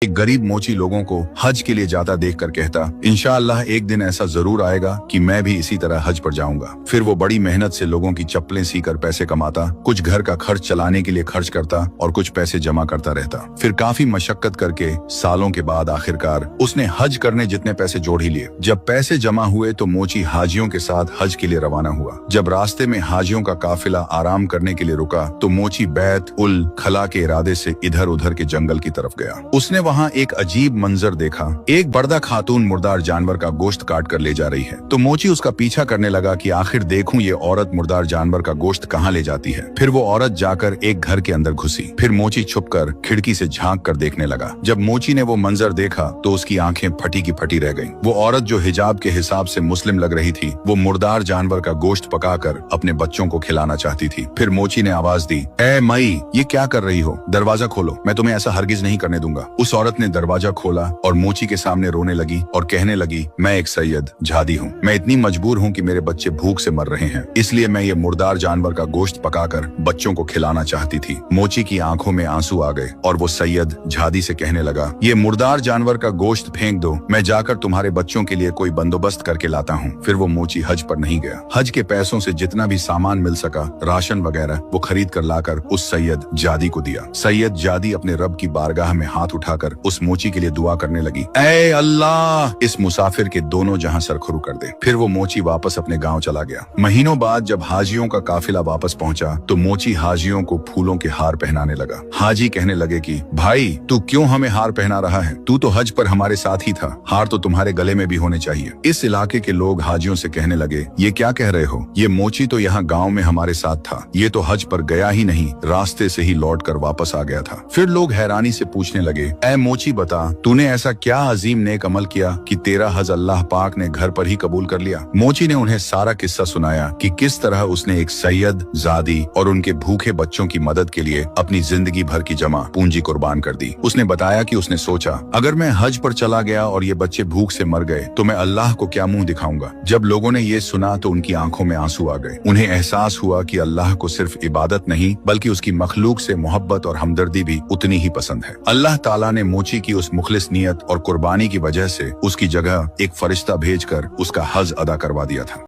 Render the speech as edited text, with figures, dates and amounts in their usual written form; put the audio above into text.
एक गरीब मोची लोगों को हज के लिए जाता देखकर कहता, इंशाअल्लाह एक दिन ऐसा जरूर आएगा कि मैं भी इसी तरह हज पर जाऊंगा। फिर वो बड़ी मेहनत से लोगों की चप्पलें सीकर पैसे कमाता, कुछ घर का खर्च चलाने के लिए खर्च करता और कुछ पैसे जमा करता रहता। फिर काफी मशक्कत करके सालों के बाद आखिरकार उसने हज करने जितने पैसे जोड़ ही लिए। जब पैसे जमा हुए तो मोची हाजियों के साथ हज के लिए रवाना हुआ। जब रास्ते में हाजियों का काफिला आराम करने के लिए रुका तो मोची बैत उल खला के इरादे से इधर उधर के जंगल की तरफ गया। उसने वहाँ एक अजीब मंजर देखा। एक बर्दा खातून मुर्दार जानवर का गोश्त काट कर ले जा रही है। तो मोची उसका पीछा करने लगा कि आखिर देखूं ये औरत मुर्दार जानवर का गोश्त कहाँ ले जाती है। फिर वो औरत जाकर एक घर के अंदर घुसी। फिर मोची छुपकर खिड़की से झांक कर देखने लगा। जब मोची ने वो मंजर देखा तो उसकी आंखें फटी की फटी रह गईं। वो औरत जो हिजाब के हिसाब से मुस्लिम लग रही थी, वो मुर्दार जानवर का गोश्त पकाकर अपने बच्चों को खिलाना चाहती थी। फिर मोची ने आवाज दी, ए मई, ये क्या कर रही हो? दरवाजा खोलो, मैं तुम्हें ऐसा हरगिज नहीं करने दूंगा। उस औरत ने दरवाजा खोला और मोची के सामने रोने लगी और कहने लगी, मैं एक सैयद झादी हूँ। मैं इतनी मजबूर हूँ कि मेरे बच्चे भूख से मर रहे हैं, इसलिए मैं ये मुर्दार जानवर का गोश्त पकाकर बच्चों को खिलाना चाहती थी। मोची की आंखों में आंसू आ गए और वो सैयद झादी से कहने लगा, ये मुर्दार जानवर का गोश्त फेंक दो, मैं जाकर तुम्हारे बच्चों के लिए कोई बंदोबस्त करके लाता हूँ। फिर वो मोची हज पर नहीं गया। हज के पैसों से जितना भी सामान मिल सका, राशन वगैरह, वो खरीद कर लाकर उस सैयद जादी को दिया। सैयद जादी अपने रब की बारगाह में हाथ उठाकर उस मोची के लिए दुआ करने लगी, ऐ अल्लाह, इस मुसाफिर के दोनों जहां सरखुरू कर दे। फिर वो मोची वापस अपने गांव चला गया। महीनों बाद जब हाजियों का काफिला वापस पहुंचा तो मोची हाजियों को फूलों के हार पहनाने लगा। हाजी कहने लगे कि भाई, तू क्यों हमें हार पहना रहा है? तू तो हज पर हमारे साथ ही था, हार तो तुम्हारे गले में भी होने चाहिए। इस इलाके के लोग हाजियों से कहने लगे, ये क्या कह रहे हो? ये मोची तो यहाँ गाँव में हमारे साथ था, ये तो हज पर गया ही नहीं, रास्ते से ही लौट कर वापस आ गया था। फिर लोग हैरानी से पूछने लगे, ऐ मोची बता, तूने ऐसा क्या अजीम नेक अमल किया कि तेरा हज अल्लाह पाक ने घर पर ही कबूल कर लिया? मोची ने उन्हें सारा किस्सा सुनाया कि किस तरह उसने एक सैयद जादी और उनके भूखे बच्चों की मदद के लिए अपनी जिंदगी भर की जमा पूंजी कुर्बान कर दी। उसने बताया कि उसने सोचा, अगर मैं हज पर चला गया और ये बच्चे भूख से मर गए तो मैं अल्लाह को क्या मुंह दिखाऊंगा। जब लोगों ने ये सुना तो उनकी आंखों में आंसू आ गए। उन्हें एहसास हुआ कि अल्लाह को सिर्फ इबादत नहीं बल्कि उसकी मखलूक से मोहब्बत और हमदर्दी भी उतनी ही पसंद है। अल्लाह ताला ने मोची की उस मुखलिस नियत और कुर्बानी की वजह से उसकी जगह एक फरिश्ता भेजकर उसका हज अदा करवा दिया था।